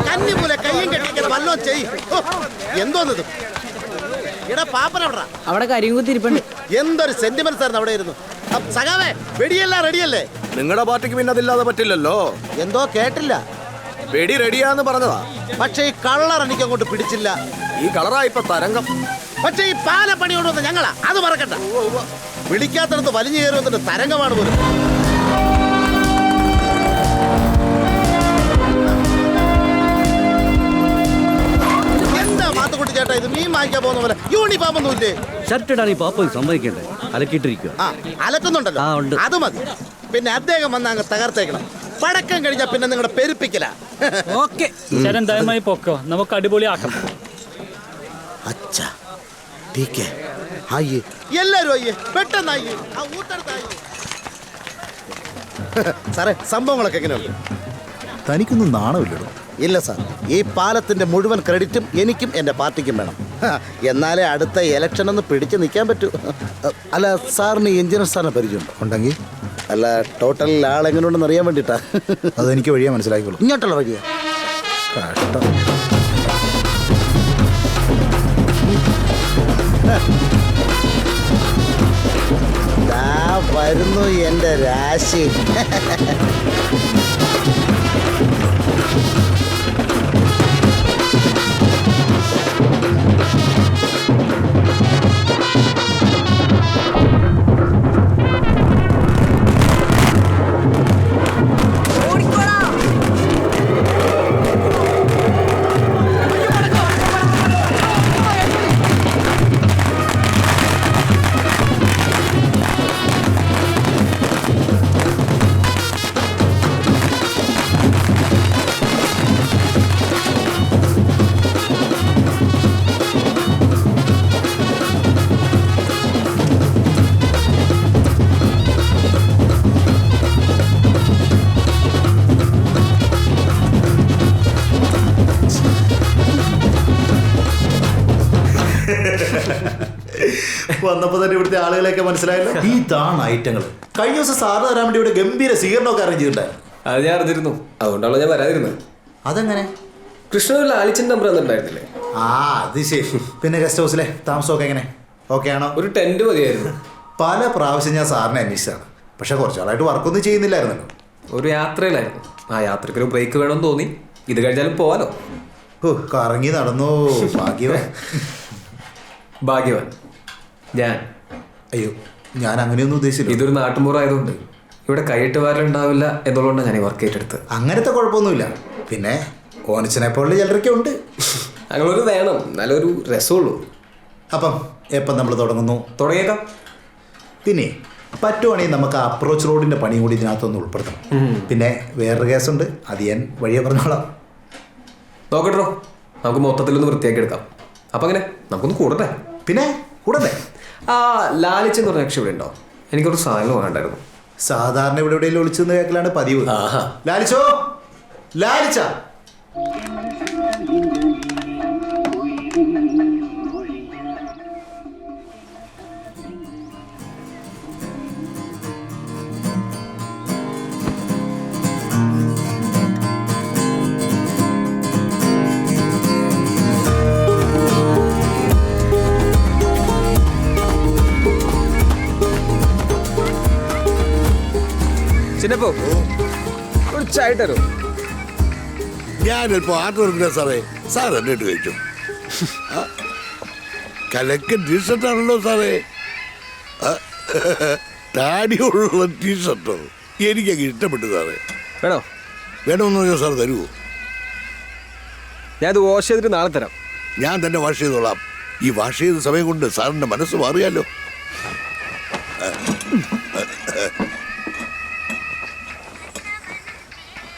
കന്നിമൂല കയ്യും കെട്ടിക്കാൻ വല്ലോ ചെയ്. എന്തോന്നത് ഇടാ പാപ്പനവിടാ അവിടെ കരിയും കുത്തിരിപ്പുണ്ട്. എന്തൊരു സെന്റിമെന്റ്സ് ആയിരുന്നു അവിടെ ഇരുന്നു. സഖാവേ വെടിയല്ല റെഡിയല്ലേ? നിങ്ങളുടെ പാർട്ടിക്ക് പിന്നെ അതില്ലാതെ പറ്റില്ലല്ലോ. എന്തോ കേട്ടില്ല. വെടി റെഡിയാന്ന് പറഞ്ഞതാ. പക്ഷെ ഈ കളർ എനിക്ക് അങ്ങോട്ട് പിടിച്ചില്ല. ഈ കളറാ ഇപ്പൊ തരംഗം. പക്ഷെ ഈ പാല പണി കൊണ്ടുവന്ന ഞങ്ങളാ, അത് മറക്കണ്ട. വിളിക്കാത്തടത്ത് വലിഞ്ഞു കയറി വന്നിട്ട് തരംഗമാണ് പോലും. എന്താ മാത്തുക്കുട്ടി ചേട്ടാ ഇത്? മീൻ വാങ്ങിക്കാൻ പോകുന്ന പോലെ യൂണിഫോം ഒന്നും ഇല്ലേ? ഷർട്ട് ഇടാൻ ഈ പാപ്പ സമ്മതിക്കണ്ടേ? അലക്കിയിട്ടിരിക്കുക. ആ അലക്കുന്നുണ്ടല്ലോ, അത് മതി. പിന്നെ അദ്ദേഹം വന്ന് അങ്ങ് തകർത്തേക്കണം. പടക്കം കഴിഞ്ഞാൽ പിന്നെ നിങ്ങളുടെ പെരുപ്പിക്കല. ഓക്കെ ചേട്ടൻ ദയമായി പൊക്കോ, നമുക്ക് അടിപൊളിയാക്കാം. അച്ഛാ എല്ലാരും അയ്യേ, പെട്ടെന്ന് അയ്യേ. സാറേ സംഭവങ്ങളൊക്കെ എങ്ങനെയുണ്ട്? തനിക്കൊന്നും നാണമില്ലടോ. ഇല്ല സാർ, ഈ പാലത്തിന്റെ മുഴുവൻ ക്രെഡിറ്റും എനിക്കും എൻ്റെ പാർട്ടിക്കും വേണം. എന്നാലേ അടുത്ത ഇലക്ഷൻ ഒന്ന് പിടിച്ചു നിൽക്കാൻ പറ്റൂ. അല്ല സാറിന് എഞ്ചിനീയർ സാറിനെ പരിചയമുണ്ടോ? ഉണ്ടെങ്കിൽ അല്ല ടോട്ടൽ ആളെങ്ങനെയുണ്ടെന്ന് അറിയാൻ വേണ്ടിയിട്ടാ. അതെനിക്ക് വഴിയാ മനസ്സിലാക്കിക്കോളൂ. ഇങ്ങോട്ടുള്ള വഴിയാ. കഷ്ടം. വരുന്നു എൻ്റെ രാശി. വന്നപ്പോ തന്നെ ഇവിടുത്തെ ആളുകളെയൊക്കെ മനസ്സിലായല്ലോ. ഈ താണ് ഐറ്റങ്ങൾ കഴിഞ്ഞ ദിവസം സാറിന് തരാൻ വേണ്ടി ഇവിടെ ഗംഭീര സ്വീകരണമൊക്കെ അറേഞ്ച് ചെയ്തിട്ടുണ്ടായിരുന്നു. അത് ഞാൻ അറിഞ്ഞിരുന്നു, അതുകൊണ്ടാണല്ലോ ഞാൻ വരാതിരുന്നത്. അതെങ്ങനെ? കൃഷ്ണൻ ആലിച്ചൻ നമ്പർ തന്നിട്ടുണ്ടായിരുന്നില്ലേ? ആ അത് ശരി. പിന്നെ ഗസ്റ്റ് ഹൗസിലെ താമസമൊക്കെ എങ്ങനെ? ഓക്കെ ആണോ? ഒരു ടെന്റ് മതിയായിരുന്നു. പല പ്രാവശ്യം ഞാൻ സാറിനെ അന്വേഷിച്ചാണ്, പക്ഷെ കുറച്ചാളായിട്ട് വർക്കൊന്നും ചെയ്യുന്നില്ലായിരുന്നല്ലോ. ഒരു യാത്രയിലായിരുന്നു. ആ യാത്രയ്ക്ക് ഒരു ബ്രേക്ക് വേണമെന്ന് തോന്നി. ഇത് കഴിഞ്ഞാലും പോവാലോ. കറങ്ങി നടന്നു. ഭാഗ്യവാൻ. ഭാഗ്യവാൻ ഞാൻ. അയ്യോ, ഞാൻ അങ്ങനെയൊന്നും ഉദ്ദേശിച്ചില്ല. ഇതൊരു നാട്ടുമ്പുറമായതുകൊണ്ട് ഇവിടെ കൈയിട്ട് വാരലുണ്ടാവില്ല എന്നുള്ളതുകൊണ്ടാണ് ഞാൻ ഈ വർക്ക് ഏറ്റെടുത്ത്. അങ്ങനത്തെ കുഴപ്പമൊന്നുമില്ല. പിന്നെ ഓനച്ചനെ പോലുള്ള ചിലരൊക്കെ ഉണ്ട്. അങ്ങനൊരു വേണം, നല്ലൊരു രസമുള്ളൂ. അപ്പം എപ്പം നമ്മൾ തുടങ്ങുന്നു? തുടങ്ങിയേക്കാം. പിന്നെ പറ്റുവാണെങ്കിൽ നമുക്ക് അപ്രോച്ച് റോഡിൻ്റെ പണി കൂടി ഇതിനകത്തൊന്ന് ഉൾപ്പെടുത്തണം. പിന്നെ വേറൊരു കേസുണ്ട്, അത് ഞാൻ വഴിയെ പറഞ്ഞോളാം. നോക്കട്ടോ, നമുക്ക് മൊത്തത്തിലൊന്ന് വൃത്തിയാക്കി എടുക്കാം. അപ്പം അങ്ങനെ നമുക്കൊന്ന് കൂടട്ടെ. പിന്നെ കൂടല്ലേ? ആ ലാലിച്ചെന്ന് പറഞ്ഞ രക്ഷ ഇവിടെ ഉണ്ടോ? എനിക്കൊരു സാധനം വേണ്ടായിരുന്നു. സാധാരണ ഇവിടെ എവിടെയെങ്കിലും ഒളിച്ചെന്ന് കേൾക്കലാണ് പതിവ്. ലാലിച്ചോ, ലാലിച്ച. ചിന്നപ്പോ ഒരു ചായ തരൂ. ഞാനിപ്പോ ആർട്ട് വർക്കില്ല സാറേ. സാർ എന്നിട്ട് കഴിച്ചു. കലക്കൻ ടീഷർട്ടാണല്ലോ സാറേ. താടിയുള്ള ടീഷർട്ടോ? എനിക്കങ്ങ് ഇഷ്ടപ്പെട്ടു സാറേ. വേണോ? വേണമെന്ന് പറഞ്ഞാൽ സാർ തരുമോ? ഞാനത് വാഷ് ചെയ്തിട്ട് നാളെ തരാം. ഞാൻ തന്നെ വാഷ് ചെയ്തോളാം. ഈ വാഷ് ചെയ്ത സമയം കൊണ്ട് സാറിന്റെ മനസ്സ് മാറിയാലോ.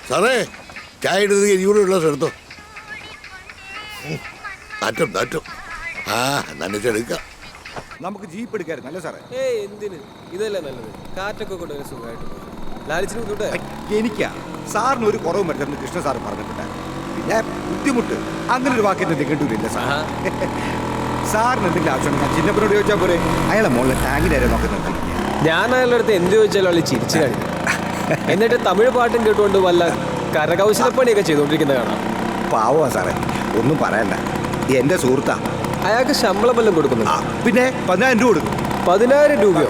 സാറേ ചായ എടുത്ത് ഇവിടെ ഉള്ള സ്ഥലത്തോ. നാറ്റം നാറ്റം. ആ നനച്ചെടുക്കാം. നമുക്ക് ജീപ്പ് എടുക്കാറുണ്ടല്ലോ സാറേ. എന്തിന്? ഇതല്ലേ നല്ലത്. കാറ്റൊക്കെ കൊണ്ട് സുഖമായിട്ട്. ലാലിച്ചിന് ബുദ്ധിമുട്ട് എനിക്കാ. സാറിന് ഒരു കുറവും പറ്റുമെന്ന് കൃഷ്ണ സാർ പറഞ്ഞിട്ടുണ്ടായിരുന്നു. പിന്നെ ബുദ്ധിമുട്ട് അങ്ങനെ ഒരു വാക്കിന്റെ നിഘണ്ടുവില്ല സാർ. സാറിന് എന്തെങ്കിലും ആവശ്യം ഞാൻ ചിന്നപ്പനോട് ചോദിച്ചാൽ പോരെ. അയാളെ മോളിലെ ടാങ്കിലാരെ നോക്കുന്നുണ്ട്. ഞാൻ അയാളുടെ അടുത്ത് എന്ത് ചോദിച്ചാലും അവള് ചിരിച്ചു കഴിഞ്ഞു. എന്നിട്ട് തമിഴ് പാട്ടും കേട്ടുകൊണ്ട് വല്ല കരകൗശലപ്പണിയൊക്കെ ചെയ്തുകൊണ്ടിരിക്കുന്ന കാണാം. പാവമാ സാറേ, ഒന്നും പറയണ്ട. എൻ്റെ സുഹൃത്താ. അയാൾക്ക് ശമ്പളം വല്ലതും കൊടുക്കുന്നു? പിന്നെ 10,000 രൂപ കൊടുക്കും. 10,000 രൂപയോ?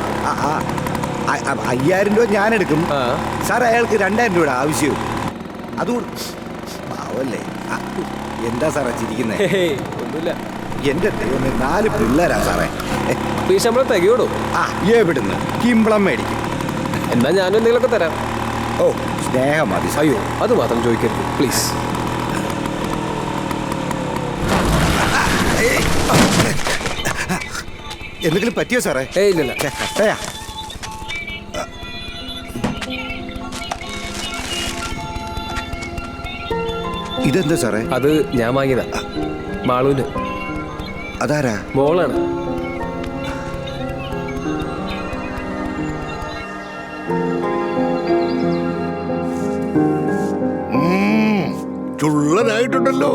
5,000 രൂപ ഞാനെടുക്കും. ആ. സാർ അയാൾക്ക് 2,000 രൂപയുടെ ആവശ്യവും. അതുകൊണ്ട് പാവല്ലേ. എന്താ സാറേ ചിരിക്കുന്നത്? ഒന്നുമില്ല. എൻ്റെ ദൈവമേ, 4 പിള്ളേരാ സാറേ. ഈ ശമ്പളം തികയോടോ? എവിടുന്ന് കിമ്പളം മേടിക്കും. എന്നാ ഞാനും എന്തെങ്കിലുമൊക്കെ തരാം. ഓ, സ്നേഹം മതി. അയ്യോ, അത് മാത്രം ചോദിക്കരുത് പ്ലീസ്. എന്തെങ്കിലും പറ്റിയോ സാറേ? ഏയ് ഇല്ലല്ല. ഇതെന്താ സാറേ? അത് ഞാൻ വാങ്ങിയതാ, മാളൂന്. അതാരാ? മോളാണ്. ചുള്ളനായിട്ടുണ്ടല്ലോ.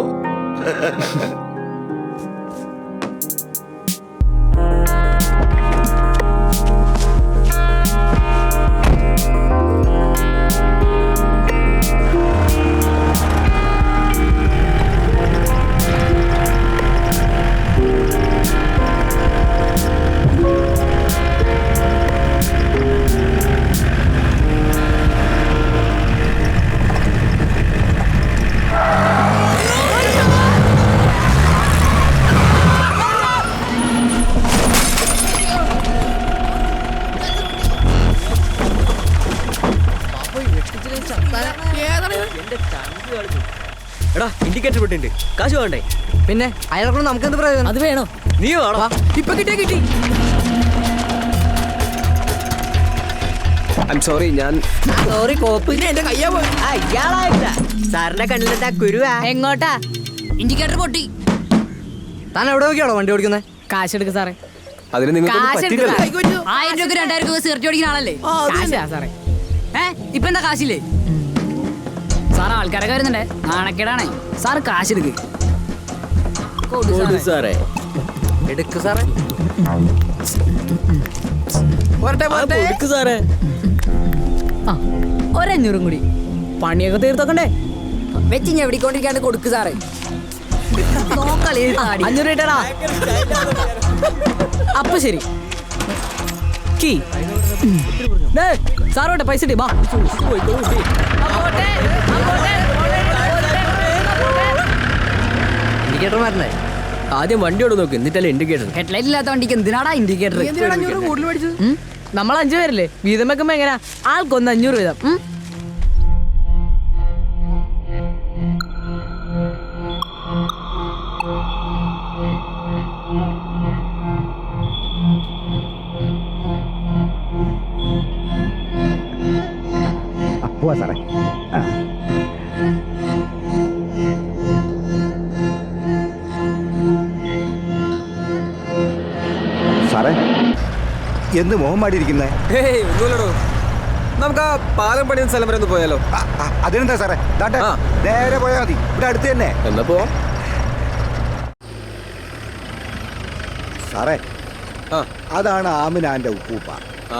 എടാ ഇൻഡിക്കേറ്റർ വിട്ടിട്ടുണ്ട്, കാശ് വേണ്ടേ? പിന്നെ അയാളെ നമുക്ക് എന്ത് പ്രയോജനം? അത് വേണോ? നീ വേണോ? ഇപ്പൊ കിട്ടി. ഐ എം സോറി, ഞാൻ സോറി കോപ്പ്. എന്റെ കയ്യാ പോയി. സാറിന്റെ കണ്ണിലെന്താ കുരുവാ? എങ്ങോട്ടാ? ഇൻഡിക്കേറ്റർ പൊട്ടി. താൻ എവിടെ നോക്കിയാണോ വണ്ടി ഓടിക്കുന്നത്? കാശ് എടുക്ക് സാറേ. അതിന് നിങ്ങൾക്ക് കാശ് പറ്റില്ലല്ലോ. 1000 രൂപ 2000 രൂപ സിഗരറ്റ് ഓടിക്കുന്ന ആളല്ലേ? കാശാ സാറേ. ഇപ്പൊ എന്താ കാശില്ലേ? സാർ ആൾക്കാരൊക്കെ വരുന്നുണ്ടേ, നാണക്കേടാണേ. സാർ കാശ് എടുക്ക്. സാറേ എടുക്ക് സാറേ. കൊടുക്ക് സാറേ. 500 കൂടി പണിയൊക്കെ തീർത്തോക്കണ്ടേ? വെച്ച് ഞാൻ എവിടിക്കൊണ്ടിരിക്കാണ്ട് കൊടുക്ക് സാറേ. 500 ഇട്ടടാ. അപ്പൊ ശരി. കീ സാറോട്ടെ പൈസ ഇട്ടി. ഇൻഡിക്കേറ്റർ മാറ്റണ്ടേ? ആദ്യം വണ്ടിയോട് നോക്ക്, എന്നിട്ടല്ലേ ഇൻഡിക്കേറ്റർ. ഹെഡ്ലൈറ്റ് ഇല്ലാത്ത വണ്ടിക്ക് എന്തിനാടാ ഇൻഡിക്കേറ്റർ? നമ്മൾ 5 പേരല്ലേ, വീതം വെക്കുമ്പോ എങ്ങനെയാ? ആൾക്കൊന്ന് 500 വീതം. പോവാ സാറേ. സാറേ എന്ത് മോഹം മാടിയിരിക്കുന്നേ? ഏയ് ഒന്നുമില്ലടോ. നമുക്ക് ആ പാലം പണിയുന്ന സ്ഥലം വരെ ഒന്ന് പോയാലോ? അതിനെന്താ സാറേ? ദാണ്ടെ, ആ. നേരെ പോയാൽ മതി, ഇവിടെ അടുത്ത് തന്നെ. എന്നാ പോവാം. സാറേ, ആ, അതാണ് ആമിനാന്റെ ഉപ്പൂപ്പ.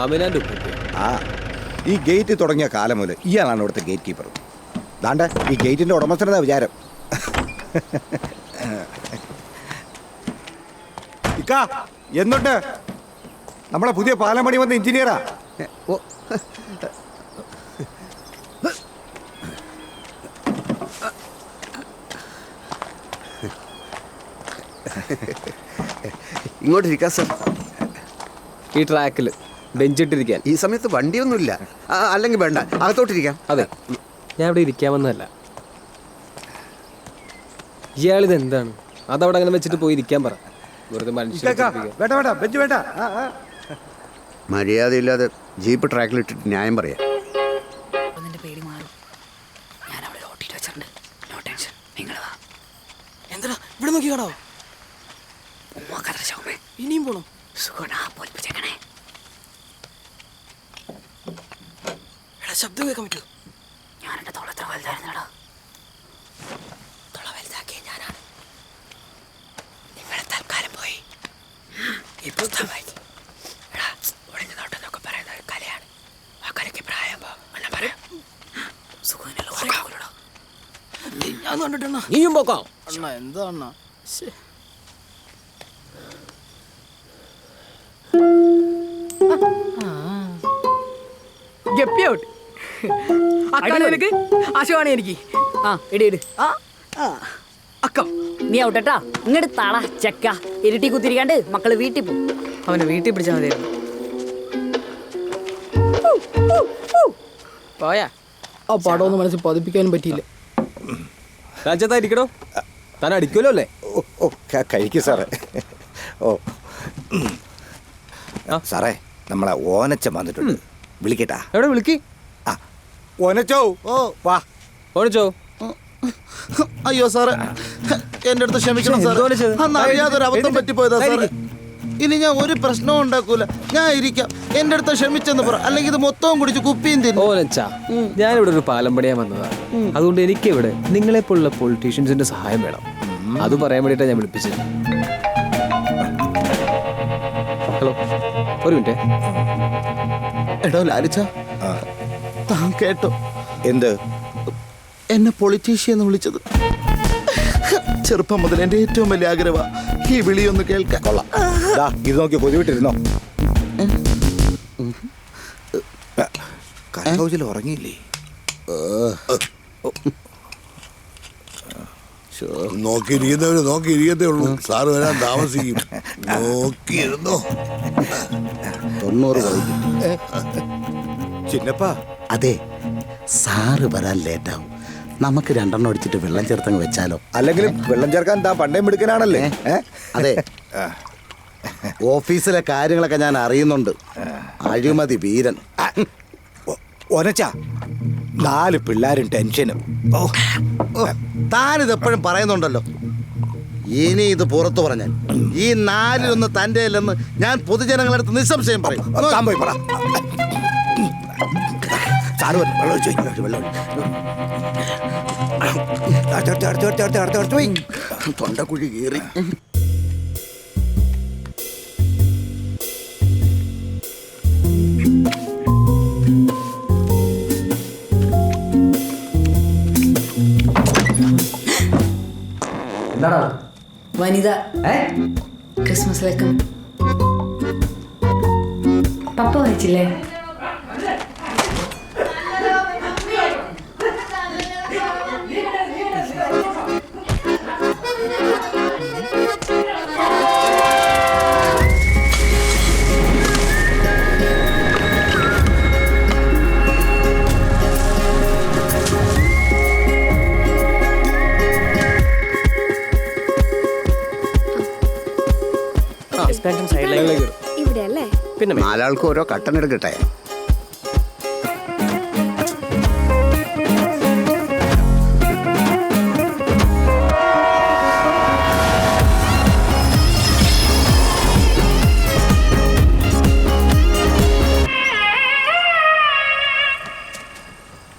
ആമിനാന്റെ ഉപ്പൂപ്പ. ആ, ഈ ഗേറ്റ് തുടങ്ങിയ കാലം മുതൽ ഇയാളാണ് ഇവിടുത്തെ ഗേറ്റ് കീപ്പർ. ദാണ്ടെ ഈ ഗേറ്റിന്റെ ഉടമസ്ഥനെന്നാ വിചാരം. ഇക്കാ എന്തുണ്ട്? നമ്മളെ പുതിയ പാലം പണി വന്ന എഞ്ചിനീയറാ. ഇങ്ങോട്ടിരിക്കാം സർ. ഈ ട്രാക്കിൽ ബെഞ്ചിട്ടിരിക്കാൻ. ഈ സമയത്ത് വണ്ടിയൊന്നുമില്ല. അല്ലെങ്കിൽ വേണ്ട, അകത്തോട്ടിരിക്കാം. അതെ, ഞാൻ ഇവിടെ ഇരിക്കാമെന്നല്ല. ഇയാളിത് എന്താണ്? അതവിടെ അങ്ങനെ വെച്ചിട്ട് പോയി ഇരിക്കാൻ പറ. വെറുതെ മനുഷ്യനെ വേണ്ട വേണ്ട, ബെഞ്ച് വേണ്ട. മര്യാദയില്ലാതെ ജീപ്പ് ട്രാക്കിലിട്ടിട്ട് ന്യായം പറയാം. പേടി മാറും. ഞാൻ അവിടെ ഓട്ടിട്ട് വെച്ചിട്ടുണ്ട്. നോ ടെൻഷൻ, നിങ്ങൾ വാ. എന്താ ഇവിടെ നോക്കി കാണോ? ഇനിയും പോണോ? സുഖണ പോൽപ്പിച്ചേക്കണേ. എടാ ശബ്ദം കേൾക്കാൻ പറ്റൂ? ഞാൻ എന്റെ തോളത്ര വലുതായിരുന്നടാ. തോള വലുതാക്കിയ ഞാനാണ്. നിങ്ങളെ തൽക്കാലം പോയി ഈ പുസ്തകം വായിക്കും. എടാ ഒളിഞ്ഞു നോട്ടെന്നൊക്കെ പറയുന്ന ഒരു കലയാണ്. ആ കലയ്ക്ക് പ്രായം പറയാം സുഖം. നീയും പോക്കോ. എന്താ അണ്ണാ ഗപ്പി ഔട്ട്. അക്കാണ് എനിക്ക് ആശുവാണ് എനിക്ക്. ആ ഇടി ഇട്. അക്കം നീ ഔട്ടട്ടാ ഇങ്ങോട്ട് താളാ ചെക്ക ഇരുട്ടി കുത്തിരിക്കാണ്ട് മക്കള് വീട്ടിൽ പോ. അവനെ വീട്ടിൽ പിടിച്ചാൽ മതിയായിരുന്നു. പോയാ ആ പടം ഒന്ന് മനസ്സിൽ പതിപ്പിക്കാനും പറ്റിയില്ല. രാജ്യത്തായിരിക്കണോ? താൻ അടിക്കുമല്ലോ അല്ലേ? ഓ കഴിക്കും സാറേ. ഓ സാറേ, നമ്മളെ ഓനച്ചൻ വന്നിട്ടുണ്ട്. വിളിക്കട്ടാ? എവിടെ വിളിക്ക്? ആ ഓനച്ചോ. ഓ വാ ഓണിച്ചോ. അയ്യോ സാറേ, എന്റെ അടുത്ത് ക്ഷമിക്കണം സാറേ. അന്ന് അറിയാതൊരു അബദ്ധം പറ്റിപ്പോയതാ സാറേ. ഇനി ഞാൻ ഒരു പ്രശ്നവും ഉണ്ടാക്കൂല. ഞാൻ ഇരിക്കാം. എന്റെ അടുത്ത് ക്ഷമിച്ചെന്ന് പറ, അല്ലെങ്കിൽ ഇത് മൊത്തവും കുടിച്ച് കുപ്പിയും തിന്നു. ഓനച്ചാ, ഞാനിവിടെ ഒരു പാലം പണിയാൻ വന്നതാണ്. അതുകൊണ്ട് എനിക്കിവിടെ നിങ്ങളെപ്പോലുള്ള പൊളിറ്റീഷ്യൻസിന്റെ സഹായം വേണം. അത് പറയാൻ വേണ്ടിയിട്ടാണ് ഞാൻ വിളിപ്പിച്ചത്. ഹലോ, ഒരു മിനിറ്റ്. എടോ ലാലിച്ച, താൻ കേട്ടോ എന്ത്? എന്നെ പൊളിറ്റീഷ്യൻ എന്ന് വിളിച്ചത്? ചെറുപ്പം മുതൽ എന്റെ ഏറ്റവും വലിയ ആഗ്രഹം ഈ വിളിയൊന്ന് കേൾക്കാൻ. കൊള്ളാം. ഇത് നോക്കി പൊതുവിട്ടിരുന്നോ? കൗജിൽ ഉറങ്ങിയില്ലേ? നോക്കിയിരിക്കത്തേ ഉള്ളൂ. സാറ് വരാൻ താമസിക്കും. നോക്കിയിരുന്നോ? 90 വൈകി. ചിന്നപ്പാ, അതെ, സാറ് വരാൻ ലേറ്റാവും. നമുക്ക് 2 അടിച്ചിട്ട് വെള്ളം ചേർത്തങ്ങ് വെച്ചാലോ? അല്ലെങ്കിലും വെള്ളം ചേർക്കാൻ താ പണ്ടേ മിടുക്കനാണല്ലേ? അതെ, ഓഫീസിലെ കാര്യങ്ങളൊക്കെ ഞാൻ അറിയുന്നുണ്ട്. അഴിമതി വീരൻ. ഒനച്ചാ, 4 പിള്ളേരും ടെൻഷനും. താനിതെപ്പോഴും പറയുന്നുണ്ടല്ലോ. ഇനി ഇത് പുറത്തു പറഞ്ഞാൽ ഈ 4 തൻ്റെ അല്ലെന്ന് ഞാൻ പൊതുജനങ്ങളടുത്ത് നിസ്സംശയം പറയും. പോയി പറ. സാറ് വെള്ളം ഒഴിച്ചു. വെള്ളം തൊണ്ടക്കുഴി കീറി. വനിത ക്രിസ്മസിലേക്കും പപ്പ വായിച്ചില്ലേ? ഇവിടെ അല്ലേ? പിന്നെ 4 ആൾക്ക് ഓരോ കട്ടൻ എടുക്കട്ടെ.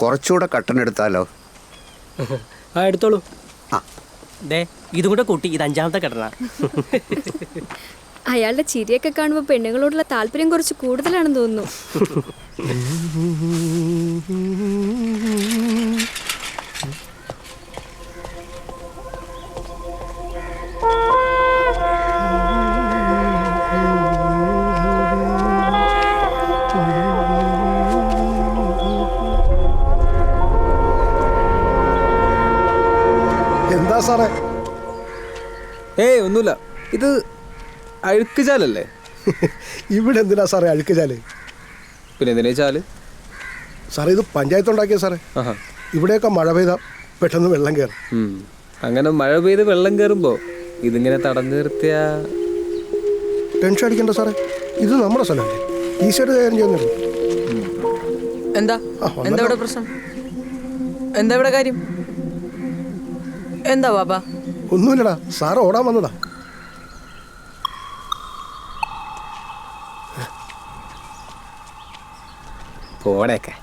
കുറച്ചുകൂടെ കട്ടൻ എടുത്താലോ? എടുത്തോളൂ. ഇതും കൂടെ കൂട്ടി, ഇത് 5ാമത്തെ കട്ടനാ. അയാളുടെ ചിരിയൊക്കെ കാണുമ്പോൾ പെണ്ണുങ്ങളോടുള്ള താല്പര്യം കുറച്ച് കൂടുതലാണെന്ന് തോന്നുന്നു. എന്താ സാറേ? ഒന്നുമില്ല. ഇത് അഴുക്ക് ചാലല്ലേ? ഇവിടെ എന്തിനാ സാറേ അഴുക്ക് ചാല്? പിന്നെ എന്തിനാ ചാല്? സാറേ, ഇത് പഞ്ചായത്ത് ഉണ്ടാക്കിയ സാറേ. ഇവിടെയൊക്കെ മഴ പെയ്താൽ പെട്ടെന്ന് വെള്ളം കയറും. അങ്ങനെ മഴ പെയ്ത് വെള്ളം കയറുമ്പോ ഇതിങ്ങനെ തടഞ്ഞു നിർത്തിയ ടെൻഷൻ അടിക്കണ്ട സാറേ. ഇത് നമ്മുടെ സ്ഥലമല്ലേ, ഈശ്വര കാര്യം ചെയ്യുന്നില്ല. എന്താ എന്താ ഇവിടെ പ്രശ്നം? എന്താ ഇവിടെ കാര്യം? എന്താ ബാബാ? ഒന്നുമില്ലടാ, സാറ് ഓടാൻ വന്നതാ. പോടേക്കെ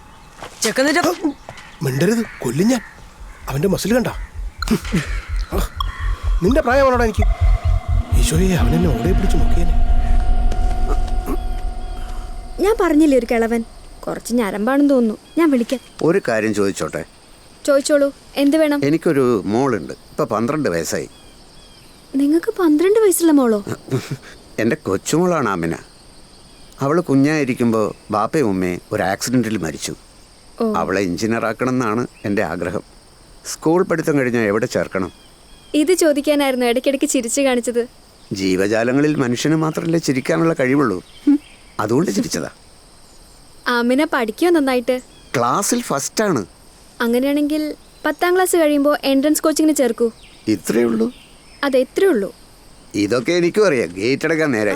മിണ്ടരുത്, കൊല്ലും ഞാൻ. അവന്റെ മസിൽ കണ്ട? നിന്റെ പ്രായമാണോടാ എനിക്ക്? ഈശോയെ, അവനെന്നെ ഓടെ പിടിച്ച് നോക്കിയേനെ. ഞാൻ പറഞ്ഞില്ലേ ഒരു കിളവൻ, കുറച്ച് ഞരമ്പാണെന്ന് തോന്നുന്നു. ഞാൻ വിളിക്കാം. ഒരു കാര്യം ചോദിച്ചോട്ടെ? ചോദിച്ചോളൂ. എന്ത് വേണം? എനിക്കൊരു മോളുണ്ട്. ഇപ്പൊ 12 വയസ്സായി. നിങ്ങൾക്ക് 12 വയസ്സുള്ള മോളോ? എൻ്റെ കൊച്ചുമോളാണ് ആമിന. അവൾ കുഞ്ഞായിരിക്കുമ്പോൾ ബാപ്പയും ഉമ്മയും ഒരു ആക്സിഡൻറ്റിൽ മരിച്ചു. അവളെ എഞ്ചിനീയർ ആക്കണം എന്നാണ് എൻ്റെ ആഗ്രഹം. സ്കൂൾ പഠിത്തം കഴിഞ്ഞാൽ എവിടെ ചേർക്കണം? ഇത് ചോദിക്കാനായിരുന്നു ഇടയ്ക്കിടയ്ക്ക് ചിരിച്ചു കാണിച്ചത്. ജീവജാലങ്ങളിൽ മനുഷ്യന് മാത്രമല്ലേ ചിരിക്കാനുള്ള കഴിവുള്ളൂ. അതുകൊണ്ട് ചിരിച്ചതാ. ആമിന പഠിക്കോ നന്നായിട്ട്? ക്ലാസ്സിൽ ഫസ്റ്റാണ്. അങ്ങനെയാണെങ്കിൽ 10ാം ക്ലാസ് കഴിയുമ്പോൾ എൻട്രൻസ് കോച്ചിങ്ങിന് ചേർക്കൂ. ഇത്രയേ ഉള്ളൂ? അതെത്രേ ഉള്ളൂ. ഇതൊക്കെ എനിക്കും അറിയാം. ഗേറ്റ് അടക്കാൻ നേരെ.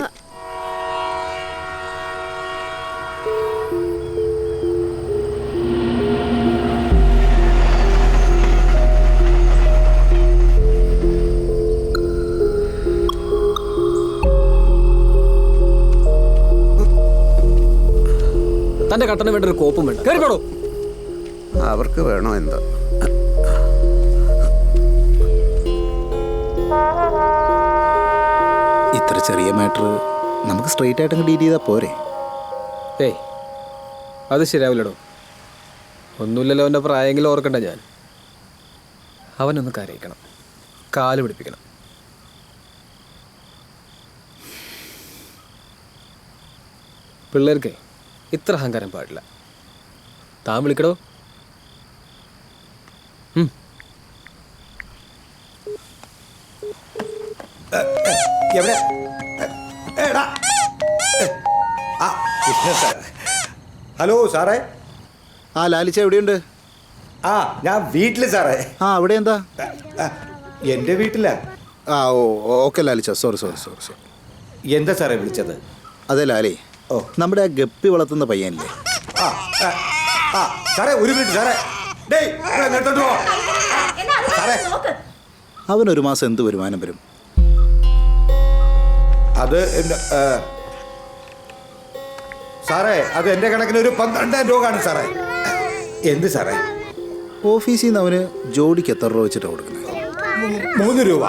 തന്റെ കട്ടന് വേണ്ട ഒരു കോപ്പും വേണ്ട. കയറിക്കോളൂ. അവർക്ക് വേണോ എന്തോ. ഇത്ര ചെറിയ മാറ്റർ നമുക്ക് സ്ട്രെയിറ്റ് ആയിട്ട് ഡീൽ ചെയ്താൽ പോരെ? ഏയ് അത് ശരിയാവില്ലടോ. ഒന്നുമില്ലല്ലോ, അവൻ്റെ പ്രായമെങ്കിലും ഓർക്കണ്ട. ഞാൻ അവനൊന്ന് കരയിക്കണം, കാല് പിടിപ്പിക്കണം. പിള്ളേർക്ക് ഇത്ര അഹങ്കാരം പാടില്ല. താൻ വിളിക്കടോ. എവിടെ? ഹലോ സാറേ. ആ ലാലിച്ച എവിടെയുണ്ട്? ഞാൻ വീട്ടില് സാറേ. അവിടെ എന്താ? എൻ്റെ വീട്ടിലാ. ഓക്കെ ലാലിച്ച. സോറി. എന്താ സാറേ വിളിച്ചത്? അതെ ലാലി, നമ്മുടെ ആ ഗപ്പി വളർത്തുന്ന പയ്യനില്ലേ? സാറേ ഒരു മിനിറ്റ് സാറേ. അവനൊരു മാസം എന്ത് വരുമാനം വരും? അത് സാറേ അത് എൻ്റെ കണക്കിന് ഒരു 12,000 രൂപ കാണും സാറേ. എന്ത് സാറേ? ഓഫീസിൽ നിന്ന് അവന് ജോഡിക്ക് എത്ര രൂപ വെച്ചിട്ടാണ് കൊടുക്കുന്നത്? 3 രൂപ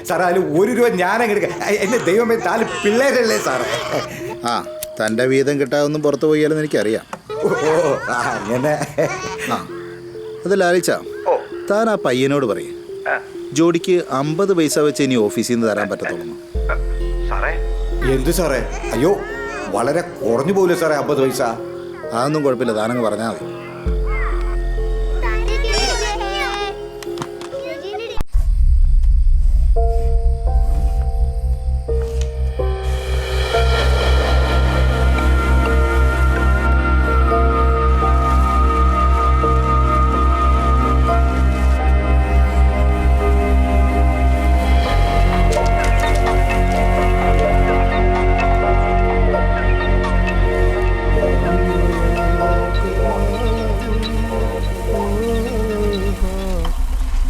സാറേ. അതിൽ 1 രൂപ ഞാനങ്ങ് എടുക്കാം. എൻ്റെ ദൈവമേ, 4 പിള്ളേരല്ലേ സാറേ. തൻ്റെ വീതം കിട്ടാതൊന്നും പുറത്ത് പോയാലെന്ന് എനിക്കറിയാം. അങ്ങനെ. അത് ലാലിച്ച, താൻ ആ പയ്യനോട് പറയും ജോഡിക്ക് 50 പൈസ വെച്ച് ഇനി ഓഫീസിൽ നിന്ന് തരാൻ പറ്റത്തുള്ളൂ. എന്ത് സാറേ? അയ്യോ, വളരെ കുറഞ്ഞു പോകില്ല സാറേ 50 പൈസ. അതൊന്നും കുഴപ്പമില്ല, താനങ്ങ് പറഞ്ഞാൽ മതി.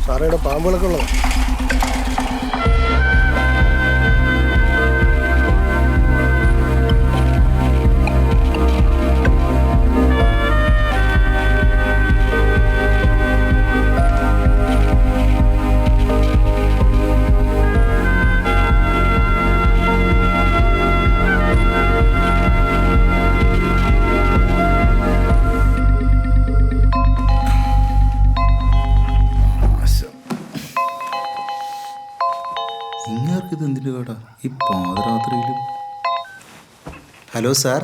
സാറേടെ പാമ്പുകളൊക്കെ ഉള്ളത്. ഇങ്ങേർക്ക് എന്തിൻ്റെ കേട്ടാ ഈ പാതിരാത്രിയിലും? Hello sir.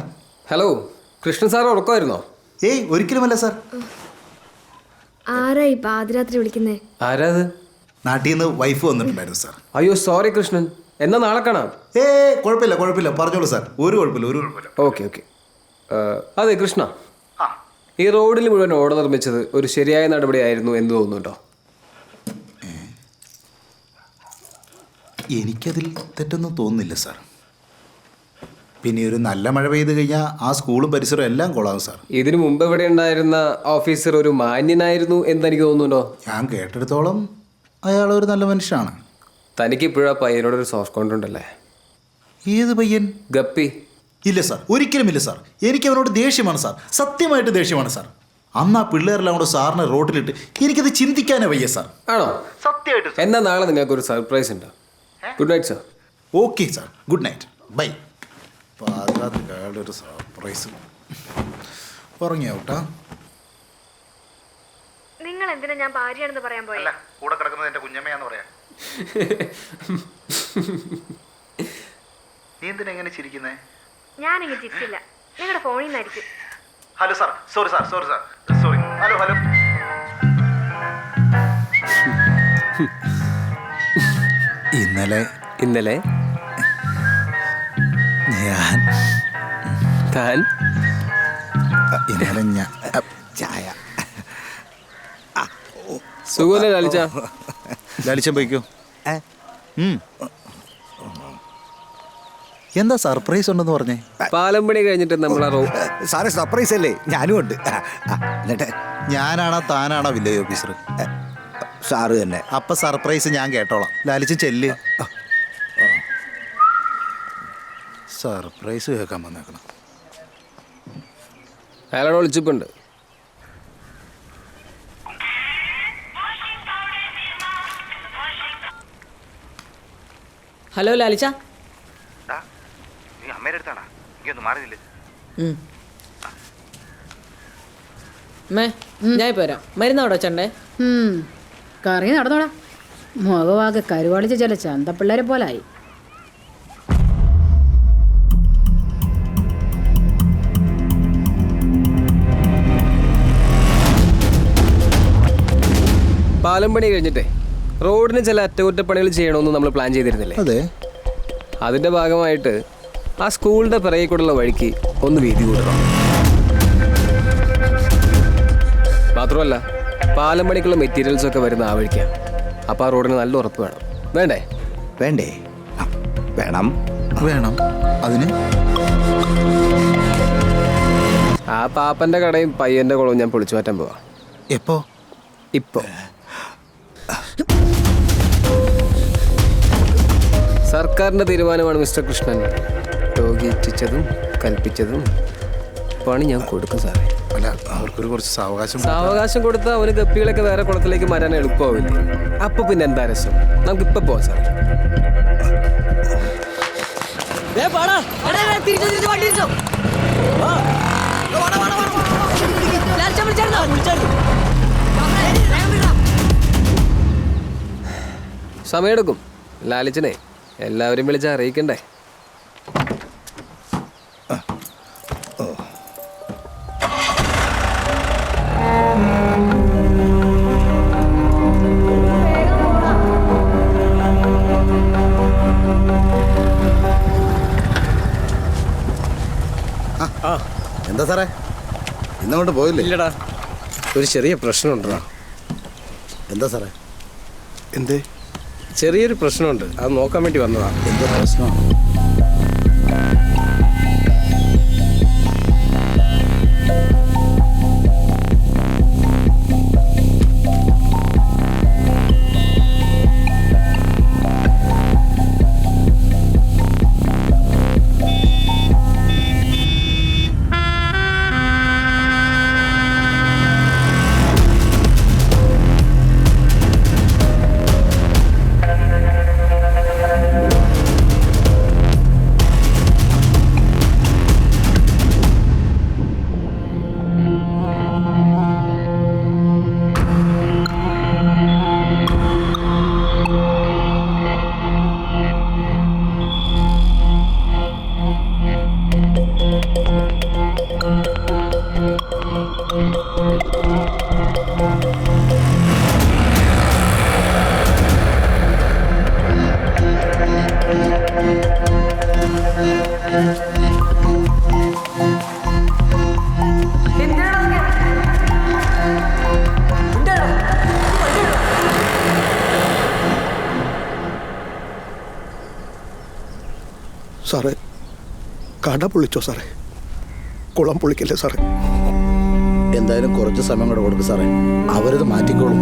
Hello, Krishnan sir ഉറക്കമായിരുന്നോ? ഏയ് ഒരിക്കലുമല്ല സാർ. ആരായി പാതിരാത്രി വിളിക്കുന്നേ? ആരാത്? നാട്ടിൽ നിന്ന് വൈഫ് വന്നിട്ടുണ്ടായിരുന്നു സാർ. അയ്യോ സോറി കൃഷ്ണൻ, എന്നാ നാളെ കാണാം. കുഴപ്പമില്ല പറഞ്ഞോളൂ സാർ. ഒരു കുഴപ്പമില്ല. ഓക്കെ. അതെ കൃഷ്ണ, ഈ റോഡിൽ മുഴുവൻ ഓട നിർമ്മിച്ചത് ഒരു ശരിയായ നടപടിയായിരുന്നു എന്ന് തോന്നുന്നുണ്ടോ? എനിക്കതിൽ തെറ്റൊന്നും തോന്നുന്നില്ല സാർ. പിന്നെ ഒരു നല്ല മഴ പെയ്ത് കഴിഞ്ഞാൽ ആ സ്കൂളും പരിസരവും എല്ലാം കൊള്ളാവും സാർ. ഇതിനു മുമ്പ് ഇവിടെ ഉണ്ടായിരുന്ന ഓഫീസർ ഒരു മാന്യനായിരുന്നു എന്ന് എനിക്ക് തോന്നുന്നുണ്ടോ? ഞാൻ കേട്ടിടത്തോളം അയാളൊരു നല്ല മനുഷ്യനാണ്. തനിക്ക് ഇപ്പോഴാ പയ്യനോടൊരു സോഫ്റ്റ് കോൺട്രാക്ട് ഉണ്ടല്ലേ? ഏത് പയ്യൻ? ഗപ്പി. ഇല്ല സാർ, ഒരിക്കലും ഇല്ല സാർ. എനിക്ക് അവനോട് ദേഷ്യമാണ് സാർ, സത്യമായിട്ട് ദേഷ്യമാണ് സാർ. അന്ന് ആ പിള്ളേരെല്ലാം കൂടെ സാറിനെ റോട്ടിലിട്ട് എനിക്കത് ചിന്തിക്കാനേ വയ്യ സാർ. ആണോ? സത്യമായിട്ട്. എന്നാൽ നാളെ നിങ്ങൾക്കൊരു സർപ്രൈസ് ഉണ്ട്. Good night sir. Okay sir, good night, bye. പാതിരാത്രി ഒരു സർപ്രൈസ്. ഉറങ്ങിയാവട്ടാ. നിങ്ങൾ എന്തിനാ ഞാൻ ഭാര്യയാണെന്ന് പറയാൻ പോയല്ല? കൂടെ കിടക്കുന്നത് എന്റെ കുഞ്ഞമ്മയാന്ന് പറയാ. നീ എന്തിനാ എങ്ങനെ ചിരിക്കുന്നേ? ഞാനിങ്ങനെ ചിരിച്ചില്ല, നിങ്ങളുടെ ഫോണിൽ നിന്നായിരിക്കും. Hello sir, sorry sir, sorry. Hello. ഇന്നലെ ഞാൻ ചായ സുഖമല്ലേ ലാലിച്ച? ലാലിച്ചൻ പോയിക്കോ. എന്താ സർപ്രൈസ് ഉണ്ടെന്ന് പറഞ്ഞേ? പാലം പണി കഴിഞ്ഞിട്ട് നമ്മൾ സാറേ സർപ്രൈസ് അല്ലേ? ഞാനും ഉണ്ട്. എന്നിട്ട് ഞാനാണോ താനാണോ വില്ലേജ് ഓഫീസർ? സാറ് തന്നെ. അപ്പൊ സർപ്രൈസ് ഞാൻ കേട്ടോളാം. ലാലിച്ചൻ ചെല്ല്. സർപ്രൈസ് കേൾക്കാൻ വന്നേക്കണം. അയാളോട് വിളിച്ചിട്ടുണ്ട്. ഹലോ ലാലിച്ച. നീ അമ്മയുടെ അടുത്താണോ? എനിക്കൊന്നും മാറിയില്ലേ? ഞാൻ ഇപ്പൊ വരാം. മരുന്നവിടെ ചണ്ടേ? കറങ്ങി നടന്നോടാ. മുഖവാകെ കരുവാളിച്ച ചില ചന്തപ്പിള്ളേരെ പോലായി. പാലം പണി കഴിഞ്ഞിട്ടേ റോഡിന് ചില അറ്റകുറ്റപ്പണികൾ ചെയ്യണമെന്ന് നമ്മൾ പ്ലാൻ ചെയ്തിരുന്നില്ലേ? അതെ. അതിൻ്റെ ഭാഗമായിട്ട് ആ സ്കൂളിൻ്റെ പിറകെ കൂടെയുള്ള വഴിക്ക് ഒന്ന് വീതി കൂട്ടണം. മാത്രമല്ല പാലം പണിക്കുള്ള മെറ്റീരിയൽസൊക്കെ വരുന്ന ആ വഴിക്കാണ്. അപ്പോൾ ആ റോഡിന് നല്ല ഉറപ്പ് വേണം. വേണ്ടേ? വേണം. അതിന് ആ പാപ്പൻ്റെ കടയും പയ്യൻ്റെ കുളവും ഞാൻ പൊളിച്ചു മാറ്റാൻ പോവാം. ഇപ്പോൾ സർക്കാരിൻ്റെ തീരുമാനമാണ് മിസ്റ്റർ കൃഷ്ണൻ. രോഗിച്ചതും കൽപ്പിച്ചതും പണി ഞാൻ കൊടുക്കും സാറേ. അവർക്കൊരു കുറച്ച് സാവകാശം കൊടുത്താൽ അവന് ഗപ്പികളൊക്കെ വേറെ കുളത്തിലേക്ക് മാറ്റാൻ എളുപ്പമാവില്ലേ? അപ്പൊ പിന്നെ എന്താ രസം? നമുക്കിപ്പോൾ പോവാം സാറേ. സമയമെടുക്കും. ലാലിച്ചനെ എല്ലാവരും വിളിച്ച് അറിയിക്കണ്ടേ? എന്താ സാറേ ഇന്നങ്ങോട്ട് പോയില്ലേ? ഇല്ലടാ, ഒരു ചെറിയ പ്രശ്നമുണ്ടോ? എന്താ സാറേ? ചെറിയൊരു പ്രശ്നമുണ്ട്, അത് നോക്കാൻ വേണ്ടി വന്നതാ. എന്താ പ്രശ്നം? സാറേ, കട പൊളിച്ചോ സാറേ? കുളം പൊളിക്കല്ലേ സാറേ? എന്തായാലും കുറച്ച് സമയം കൂടെ കൊടുക്കും സാറേ, അവരത് മാറ്റിക്കോളും.